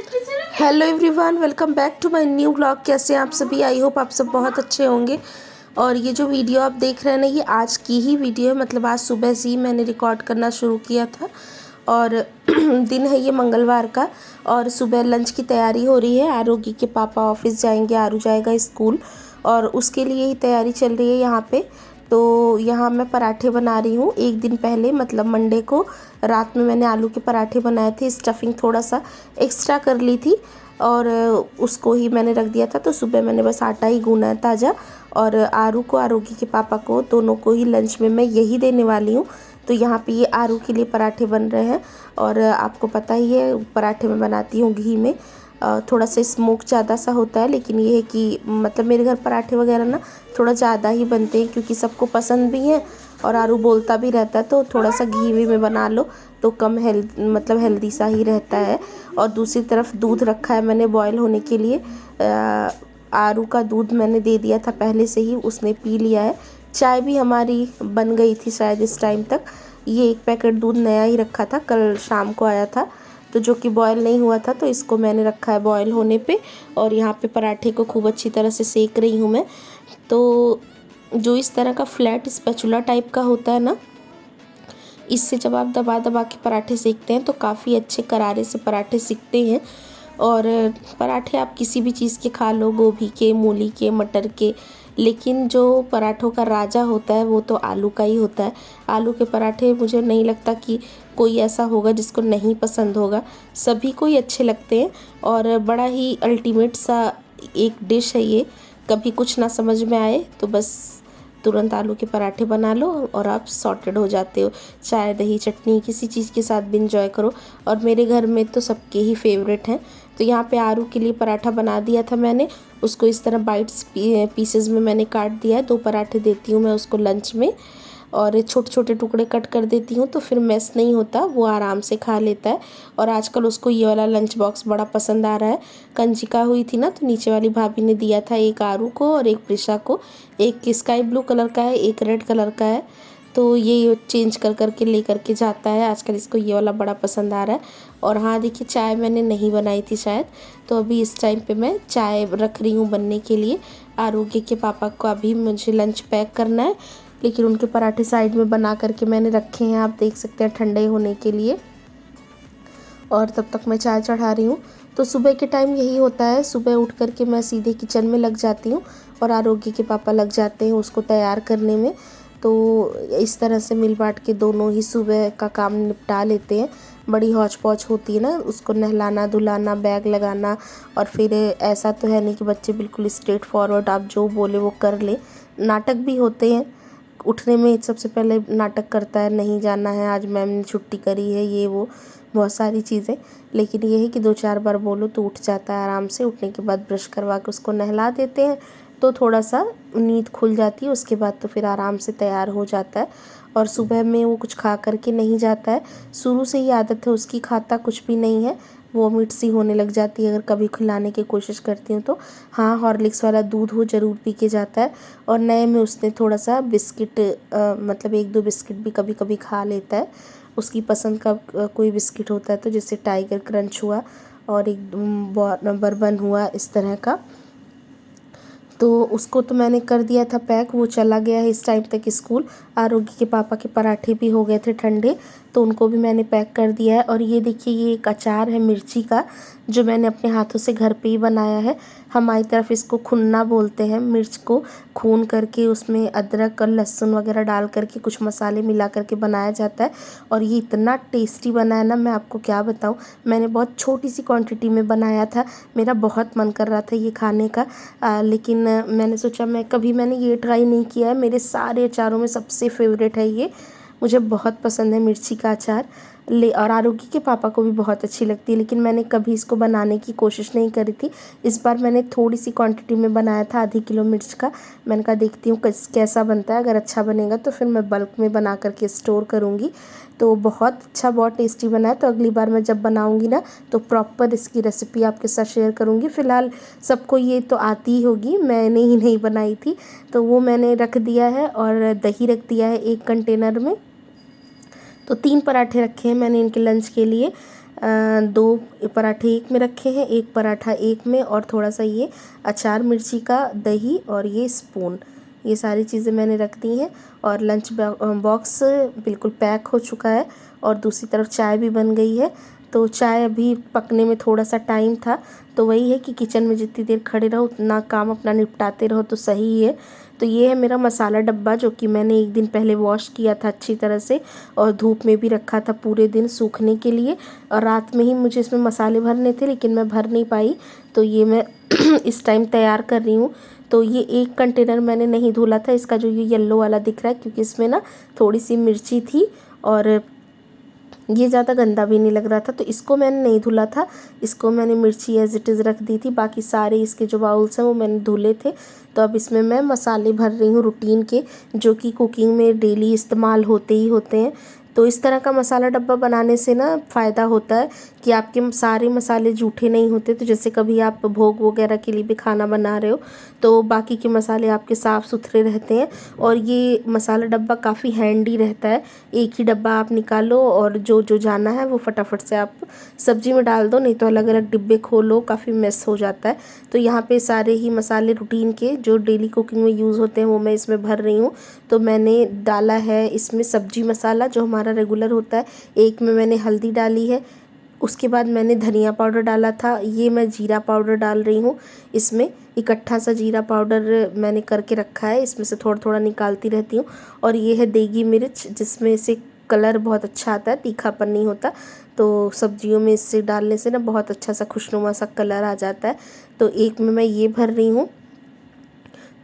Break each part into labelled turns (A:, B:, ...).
A: Hello everyone, welcome back to my new vlog. कैसे हैं आप सभी? आई होप आप सब बहुत अच्छे होंगे। और ये जो वीडियो आप देख रहे हैं ना, ये आज की ही वीडियो है। मतलब आज सुबह से ही मैंने रिकॉर्ड करना शुरू किया था और दिन है ये मंगलवार का। और सुबह लंच की तैयारी हो रही है। आरोगी के पापा ऑफिस जाएंगे, आरू जाएगा स्कूल, और उसके लिए ही तैयारी चल रही है यहाँ पे। तो यहाँ मैं पराठे बना रही हूँ। एक दिन पहले मतलब मंडे को रात में मैंने आलू के पराठे बनाए थे। स्टफिंग थोड़ा सा एक्स्ट्रा कर ली थी और उसको ही मैंने रख दिया था। तो सुबह मैंने बस आटा ही गूना है ताज़ा। और आरू को, आरोगी के पापा को, दोनों को ही लंच में मैं यही देने वाली हूँ। तो यहाँ पे ये आरू के लिए पराठे बन रहे हैं। और आपको पता ही है पराठे में बनाती हूँ घी में। थोड़ा सा स्मोक ज़्यादा सा होता है, लेकिन ये है कि मतलब मेरे घर पराठे वगैरह ना थोड़ा ज़्यादा ही बनते हैं क्योंकि सबको पसंद भी हैं। और आरू बोलता भी रहता है, तो थोड़ा सा घी वी में बना लो तो कम हेल्दी सा ही रहता है। और दूसरी तरफ दूध रखा है मैंने बॉयल होने के लिए। आरू का दूध मैंने दे दिया था पहले से ही, उसने पी लिया है। चाय भी हमारी बन गई थी शायद इस टाइम तक। ये एक पैकेट दूध नया ही रखा था, कल शाम को आया था, तो जो कि बॉयल नहीं हुआ था, तो इसको मैंने रखा है बॉयल होने पे। और यहाँ पे पराठे को खूब अच्छी तरह से सेक रही हूँ मैं। तो जो इस तरह का फ्लैट स्पैचुला टाइप का होता है ना, इससे जब आप दबा दबा के पराठे सेकते हैं तो काफ़ी अच्छे करारे से पराठे सिकते हैं। और पराठे आप किसी भी चीज़ के खा लो, गोभी के, मूली के, मटर के, लेकिन जो पराठों का राजा होता है वो तो आलू का ही होता है। आलू के पराठे मुझे नहीं लगता कि कोई ऐसा होगा जिसको नहीं पसंद होगा, सभी को ही अच्छे लगते हैं। और बड़ा ही अल्टीमेट सा एक डिश है ये। कभी कुछ ना समझ में आए तो बस तुरंत आलू के पराठे बना लो और आप सॉर्टेड हो जाते हो। चाय, दही, चटनी किसी चीज़ के साथ भी इंजॉय करो। और मेरे घर में तो सबके ही फेवरेट हैं। तो यहाँ पे आरू के लिए पराठा बना दिया था मैंने। उसको इस तरह बाइट्स पीसेस में मैंने काट दिया है। 2 पराठे देती हूँ मैं उसको लंच में, और छोटे छोटे टुकड़े कट कर देती हूँ तो फिर मेस नहीं होता, वो आराम से खा लेता है। और आजकल उसको ये वाला लंच बॉक्स बड़ा पसंद आ रहा है। कंजिका हुई थी ना, तो नीचे वाली भाभी ने दिया था, एक आरू को और एक प्रिशा को। एक स्काई ब्लू कलर का है, एक रेड कलर का है। तो ये चेंज कर करके ले करके जाता है। आजकल इसको ये वाला बड़ा पसंद आ रहा है। और हाँ देखिए, चाय मैंने नहीं बनाई थी शायद, तो अभी इस टाइम पे मैं चाय रख रही हूँ बनने के लिए। आरोग्य के पापा को अभी मुझे लंच पैक करना है, लेकिन उनके पराठे साइड में बना करके मैंने रखे हैं, आप देख सकते हैं, ठंडे होने के लिए। और तब तक मैं चाय चढ़ा रही हूँ। तो सुबह के टाइम यही होता है, सुबह उठ करके मैं सीधे किचन में लग जाती हूँ और आरोग्य के पापा लग जाते हैं उसको तैयार करने में। तो इस तरह से मिल बांट के दोनों ही सुबह का काम निपटा लेते हैं। बड़ी हौच पौच होती है ना, उसको नहलाना धुलाना, बैग लगाना। और फिर ऐसा तो है नहीं कि बच्चे बिल्कुल स्ट्रेट फॉरवर्ड आप जो बोले वो कर ले, नाटक भी होते हैं। उठने में सबसे पहले नाटक करता है, नहीं जाना है आज, मैम ने छुट्टी करी है, ये वो बहुत सारी चीज़ें। लेकिन ये है कि 2-4 बार बोलो तो उठ जाता है आराम से। उठने के बाद ब्रश करवा के उसको नहला देते हैं तो थोड़ा सा नींद खुल जाती है। उसके बाद तो फिर आराम से तैयार हो जाता है। और सुबह में वो कुछ खा करके नहीं जाता है, शुरू से ही आदत है उसकी, खाता कुछ भी नहीं है। वॉमिट सी होने लग जाती है अगर कभी खिलाने की कोशिश करती हूँ तो। हाँ, हॉर्लिक्स वाला दूध हो ज़रूर पी के जाता है। और नए में उसने थोड़ा सा बिस्किट, मतलब 1-2 बिस्किट भी कभी कभी खा लेता है। उसकी पसंद का कोई बिस्किट होता है, तो जैसे टाइगर क्रंच हुआ और एक बर्बन हुआ, इस तरह का। तो उसको तो मैंने कर दिया था पैक, वो चला गया है इस टाइम तक स्कूल। आरोग्य के पापा के पराठे भी हो गए थे ठंडे, तो उनको भी मैंने पैक कर दिया है। और ये देखिए, ये एक अचार है मिर्ची का, जो मैंने अपने हाथों से घर पे ही बनाया है। हमारी तरफ इसको खुन्ना बोलते हैं। मिर्च को खून करके उसमें अदरक और लहसुन वगैरह डाल करके कुछ मसाले मिला करके बनाया जाता है। और ये इतना टेस्टी बना है ना, मैं आपको क्या बताऊँ। मैंने बहुत छोटी सी क्वांटिटी में बनाया था, मेरा बहुत मन कर रहा था ये खाने का। लेकिन मैंने सोचा मैंने ये ट्राई नहीं किया है। मेरे सारे अचारों में सबसे फेवरेट है ये, मुझे बहुत पसंद है मिर्ची का अचार। और आरोगी के पापा को भी बहुत अच्छी लगती है, लेकिन मैंने कभी इसको बनाने की कोशिश नहीं करी थी। इस बार मैंने थोड़ी सी क्वांटिटी में बनाया था, आधी किलो मिर्च का। मैंने कहा देखती हूँ कैसा बनता है, अगर अच्छा बनेगा तो फिर मैं बल्क में बना करके स्टोर करूँगी। तो बहुत अच्छा, बहुत टेस्टी बना है। तो अगली बार मैं जब बनाऊँगी ना, तो प्रॉपर इसकी रेसिपी आपके साथ शेयर करूँगी। फ़िलहाल सबको ये तो आती ही होगी, मैंने ही नहीं बनाई थी। तो वो मैंने रख दिया है और दही रख दिया है एक कंटेनर में। तो 3 पराठे रखे हैं मैंने इनके लंच के लिए। 2 पराठे एक में रखे हैं, एक पराठा एक में, और थोड़ा सा ये अचार मिर्ची का, दही और ये स्पून, ये सारी चीज़ें मैंने रख दी हैं। और लंच बॉक्स बिल्कुल पैक हो चुका है और दूसरी तरफ चाय भी बन गई है। तो चाय अभी पकने में थोड़ा सा टाइम था, तो वही है कि किचन में जितनी देर खड़े रहो उतना काम अपना निपटाते रहो तो सही है। तो ये है मेरा मसाला डब्बा, जो कि मैंने एक दिन पहले वॉश किया था अच्छी तरह से और धूप में भी रखा था पूरे दिन सूखने के लिए। और रात में ही मुझे इसमें मसाले भरने थे लेकिन मैं भर नहीं पाई, तो ये मैं इस टाइम तैयार कर रही हूँ। तो ये एक कंटेनर मैंने नहीं धुला था, इसका जो ये येलो वाला दिख रहा है, क्योंकि इसमें ना थोड़ी सी मिर्ची थी और ये ज़्यादा गंदा भी नहीं लग रहा था, तो इसको मैंने नहीं धुला था। इसको मैंने मिर्ची एज इट इज़ रख दी थी, बाकी सारे इसके जो बाउल्स हैं वो मैंने धुले थे। तो अब इसमें मैं मसाले भर रही हूँ रूटीन के, जो कि कुकिंग में डेली इस्तेमाल होते ही होते हैं। तो इस तरह का मसाला डब्बा बनाने से ना फ़ायदा होता है कि आपके सारे मसाले जूठे नहीं होते। तो जैसे कभी आप भोग वगैरह के लिए भी खाना बना रहे हो तो बाकी के मसाले आपके साफ़ सुथरे रहते हैं। और ये मसाला डब्बा काफ़ी हैंडी रहता है, एक ही डब्बा आप निकालो और जो जो जाना है वो फटाफट से आप सब्जी में डाल दो, नहीं तो अलग अलग डिब्बे खोलो, काफ़ी मेस हो जाता है। तो यहाँ पे सारे ही मसाले रूटीन के जो डेली कुकिंग में यूज़ होते हैं वो मैं इसमें भर रही हूँ। तो मैंने डाला है इसमें सब्जी मसाला जो हमारा रेगुलर होता है, एक में मैंने हल्दी डाली है, उसके बाद मैंने धनिया पाउडर डाला था, ये मैं जीरा पाउडर डाल रही हूँ इसमें। इकट्ठा सा जीरा पाउडर मैंने करके रखा है, इसमें से थोड़ा थोड़ा निकालती रहती हूँ। और ये है देगी मिर्च, जिसमें से कलर बहुत अच्छा आता है, तीखापन नहीं होता। तो सब्जियों में इससे डालने से ना बहुत अच्छा सा खुशनुमा सा कलर आ जाता है। तो एक में मैं ये भर रही हूँ,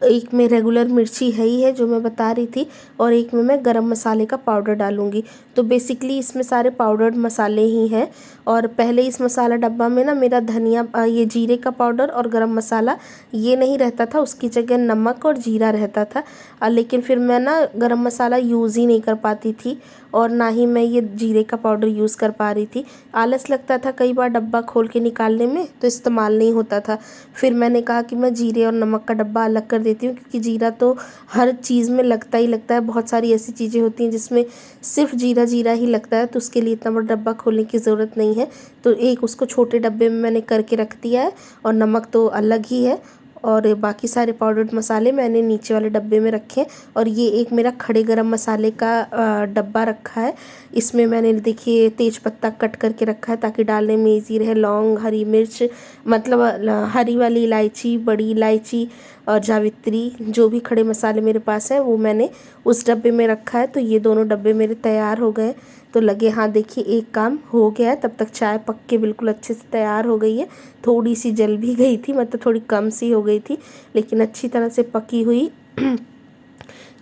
A: एक में रेगुलर मिर्ची है ही है जो मैं बता रही थी, और एक में मैं गरम मसाले का पाउडर डालूंगी। तो बेसिकली इसमें सारे पाउडर्ड मसाले ही हैं। और पहले इस मसाला डब्बा में ना मेरा धनिया ये जीरे का पाउडर और गरम मसाला ये नहीं रहता था, उसकी जगह नमक और जीरा रहता था। लेकिन फिर मैं ना गरम मसाला यूज़ ही नहीं कर पाती थी और ना ही मैं ये जीरे का पाउडर यूज़ कर पा रही थी। आलस लगता था कई बार डब्बा खोल के निकालने में, तो इस्तेमाल नहीं होता था। फिर मैंने कहा कि मैं जीरे और नमक का डब्बा अलग कर देती हूँ, क्योंकि जीरा तो हर चीज़ में लगता ही लगता है। बहुत सारी ऐसी चीज़ें होती हैं जिसमें सिर्फ जीरा जीरा ही लगता है, तो उसके लिए इतना बड़ा डब्बा खोलने की ज़रूरत नहीं है। तो एक उसको छोटे डब्बे में मैंने करके रख दिया है, और नमक तो अलग ही है, और बाकी सारे पाउडर्ड मसाले मैंने नीचे वाले डब्बे में रखे हैं। और ये एक मेरा खड़े गरम मसाले का डब्बा रखा है, इसमें मैंने देखिए तेज पत्ता कट करके रखा है ताकि डालने में ईजी रहे, लौंग, हरी मिर्च, मतलब हरी वाली इलायची, बड़ी इलायची और जावित्री, जो भी खड़े मसाले मेरे पास हैं वो मैंने उस डब्बे में रखा है। तो ये दोनों डब्बे मेरे तैयार हो गए। तो लगे हाँ देखिए एक काम हो गया है, तब तक चाय पक के बिल्कुल अच्छे से तैयार हो गई है। थोड़ी सी जल भी गई थी, मतलब थोड़ी कम सी हो गई थी, लेकिन अच्छी तरह से पकी हुई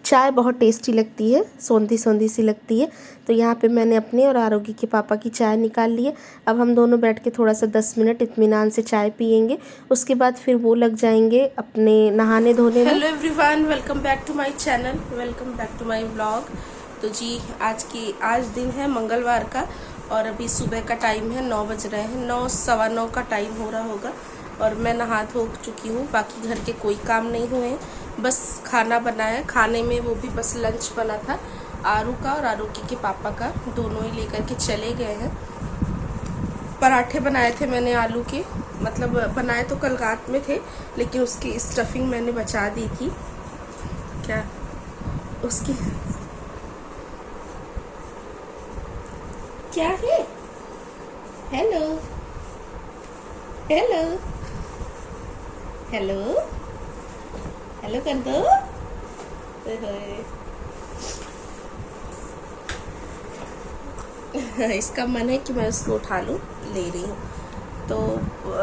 A: चाय बहुत टेस्टी लगती है, सौंधी सौंधी सी लगती है। तो यहाँ पे मैंने अपने और आरोगी के पापा की चाय निकाल ली है। अब हम दोनों बैठ के थोड़ा सा 10 मिनट इत्मीनान से चाय पियेंगे, उसके बाद फिर वो लग जाएंगे अपने नहाने धोने में। Hello everyone, welcome back to my channel, welcome back to my vlog. तो जी आज दिन है मंगलवार का, और अभी सुबह का टाइम है, 9 बज रहे हैं, 9 सवा 9 का टाइम हो रहा होगा। और मैं नहा धो चुकी हूँ, बाकी घर के कोई काम नहीं हुए, बस खाना बनाया। खाने में वो भी बस लंच बना था आरू का और आरोगी के पापा का, दोनों ही लेकर के चले गए हैं। पराठे बनाए थे मैंने आलू के, मतलब बनाए तो कल रात में थे, लेकिन उसकी स्टफिंग मैंने बचा दी थी। क्या उसकी क्या है? हेलो हेलो हेलो हेलो कर दो। इसका मन है कि मैं उसको उठा लूं, ले रही हूँ। तो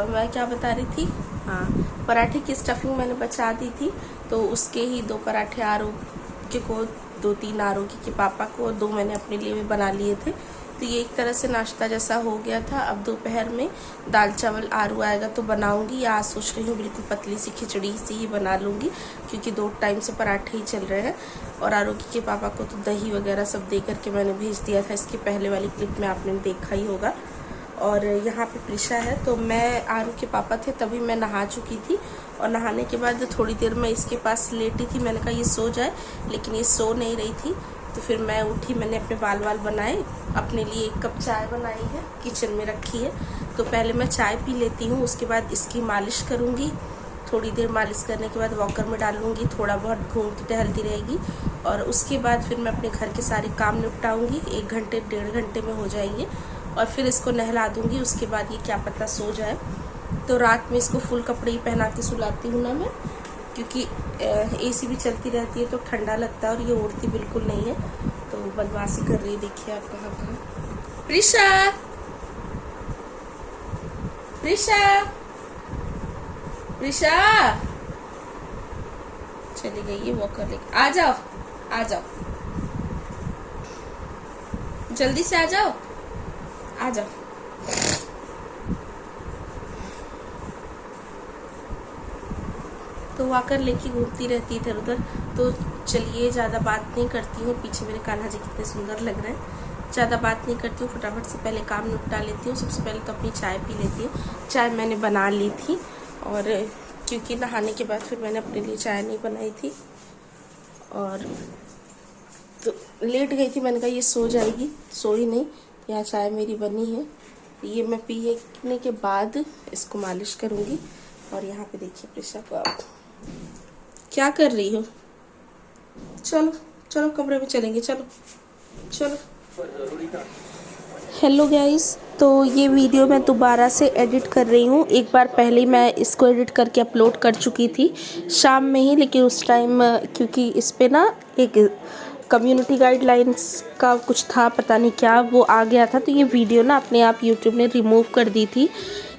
A: मैं क्या बता रही थी, हाँ, पराठे की स्टफिंग मैंने बचा दी थी, तो उसके ही 2 पराठे आरोगी को, 2-3 आरोगी के पापा को, और 2 मैंने अपने लिए भी बना लिए थे। तो ये एक तरह से नाश्ता जैसा हो गया था। अब दोपहर में दाल चावल आरू आएगा तो बनाऊंगी, या आज सोच रही हूँ बिल्कुल पतली सी खिचड़ी सी ही बना लूँगी, क्योंकि 2 टाइम से पराठे ही चल रहे हैं। और आरोगी के पापा को तो दही वगैरह सब दे करके मैंने भेज दिया था, इसके पहले वाली क्लिप में आपने देखा ही होगा। और यहाँ पे प्रिशा है, तो मैं आरू के पापा थे तभी मैं नहा चुकी थी, और नहाने के बाद थोड़ी देर मैं इसके पास लेटी थी। मैंने कहा ये सो जाए, लेकिन ये सो नहीं रही थी, तो फिर मैं उठी, मैंने अपने बाल बनाए, अपने लिए 1 कप चाय बनाई है, किचन में रखी है। तो पहले मैं चाय पी लेती हूँ, उसके बाद इसकी मालिश करूँगी। थोड़ी देर मालिश करने के बाद वॉकर में डालूँगी, थोड़ा बहुत घूमती टहलती रहेगी। और उसके बाद फिर मैं अपने घर के सारे काम निपटाऊँगी, 1 घंटे 1.5 घंटे में हो जाएंगे। और फिर इसको नहला दूँगी, उसके बाद ये क्या पता सो जाए। तो रात में इसको फुल कपड़े ही पहना के सुलाती हूँ ना मैं, क्योंकि एसी भी चलती रहती है तो ठंडा लगता है, और ये उड़ती बिल्कुल नहीं है। तो बदमाशी कर रही है, देखिए आप कहाँ कहाँ। प्रिशा, प्रिशा, प्रिशा चली गई है वॉकर लेके। आ जाओ, आ जाओ, जल्दी से आ जाओ, आ जाओ। तो वॉकर लेके घूमती रहती है इधर उधर। तो चलिए, ज़्यादा बात नहीं करती हूँ। पीछे मेरे कान्हा जी कितने सुंदर लग रहे हैं। ज़्यादा बात नहीं करती हूँ, फटाफट से पहले काम निपटा लेती हूँ। सबसे पहले तो अपनी चाय पी लेती हूँ। चाय मैंने बना ली थी, और क्योंकि नहाने के बाद फिर मैंने अपने लिए चाय नहीं बनाई थी, और तो लेट गई थी। मैंने कहा ये सो जाएगी, सोई नहीं। यहाँ चाय मेरी बनी है, ये मैं पीने के बाद इसको मालिश करूँगी। और यहाँ पे देखिए प्रिशा को, आप क्या कर रही हो? चलो चलो कमरे में चलेंगे, चलो चलो। हेलो गाइस, तो ये वीडियो मैं दोबारा से एडिट कर रही हूँ। एक बार पहले मैं इसको एडिट करके अपलोड कर चुकी थी शाम में ही, लेकिन उस टाइम क्योंकि इस पे ना एक कम्युनिटी गाइडलाइंस का कुछ था, पता नहीं क्या वो आ गया था, तो ये वीडियो ना अपने आप यूट्यूब ने रिमूव कर दी थी।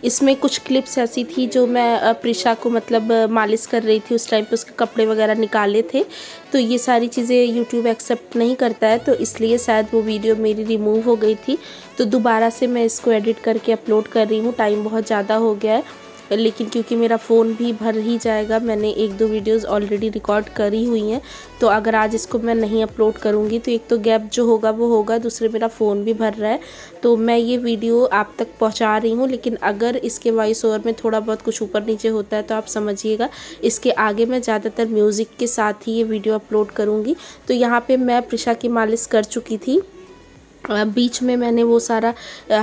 A: इसमें कुछ क्लिप्स ऐसी थी जो मैं प्रिशा को मतलब मालिश कर रही थी, उस टाइम पे उसके कपड़े वगैरह निकाले थे। तो ये सारी चीज़ें यूट्यूब एक्सेप्ट नहीं करता है, तो इसलिए शायद वो वीडियो मेरी रिमूव हो गई थी। तो दोबारा से मैं इसको एडिट करके अपलोड कर रही हूँ। टाइम बहुत ज़्यादा हो गया है, लेकिन क्योंकि मेरा फ़ोन भी भर ही जाएगा, मैंने 1-2 वीडियोस ऑलरेडी रिकॉर्ड करी हुई हैं। तो अगर आज इसको मैं नहीं अपलोड करूँगी तो एक तो गैप जो होगा वो होगा, दूसरे मेरा फ़ोन भी भर रहा है। तो मैं ये वीडियो आप तक पहुँचा रही हूँ, लेकिन अगर इसके वॉइस ओवर में थोड़ा बहुत कुछ ऊपर नीचे होता है तो आप समझिएगा। इसके आगे मैं ज़्यादातर म्यूज़िक के साथ ही ये वीडियो अपलोड करूँगी। तो यहाँ पर मैं प्रिशा की मालिश कर चुकी थी, बीच में मैंने वो सारा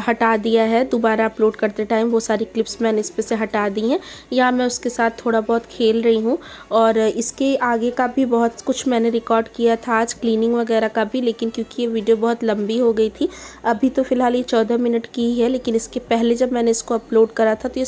A: हटा दिया है। दोबारा अपलोड करते टाइम वो सारी क्लिप्स मैंने इस पे से हटा दी हैं। यहाँ मैं उसके साथ थोड़ा बहुत खेल रही हूँ, और इसके आगे का भी बहुत कुछ मैंने रिकॉर्ड किया था आज, क्लीनिंग वगैरह का भी, लेकिन क्योंकि ये वीडियो बहुत लंबी हो गई थी। अभी तो फ़िलहाल ये 14 मिनट की ही है, लेकिन इसके पहले जब मैंने इसको अपलोड करा था तो ये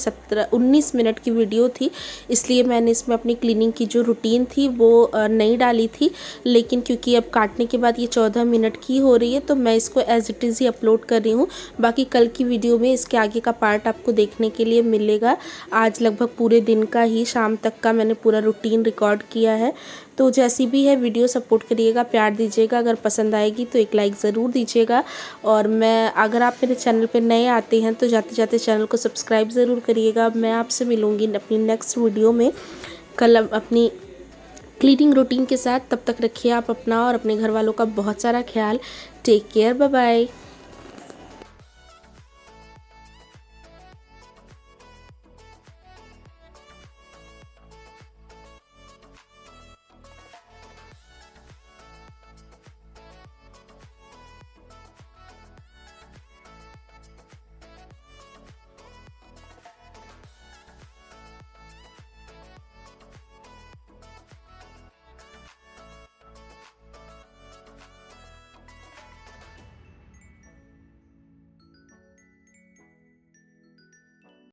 A: 19 मिनट की वीडियो थी। इसलिए मैंने इसमें अपनी क्लीनिंग की जो रूटीन थी वो नहीं डाली थी, लेकिन क्योंकि अब काटने के बाद ये 14 मिनट की हो रही है तो मैं इसको एज इट इज़ ही अपलोड कर रही हूँ। बाकी कल की वीडियो में इसके आगे का पार्ट आपको देखने के लिए मिलेगा। आज लगभग पूरे दिन का ही, शाम तक का मैंने पूरा रूटीन रिकॉर्ड किया है। तो जैसी भी है वीडियो सपोर्ट करिएगा, प्यार दीजिएगा। अगर पसंद आएगी तो एक लाइक ज़रूर दीजिएगा। और मैं, अगर आप मेरे चैनल पे नए आते हैं तो जाते जाते चैनल को सब्सक्राइब ज़रूर करिएगा। मैं आपसे मिलूँगी अपनी नेक्स्ट वीडियो में कल अपनी क्लीनिंग रूटीन के साथ। तब तक रखिए आप अपना और अपने घर वालों का बहुत सारा ख्याल। Take care, bye bye.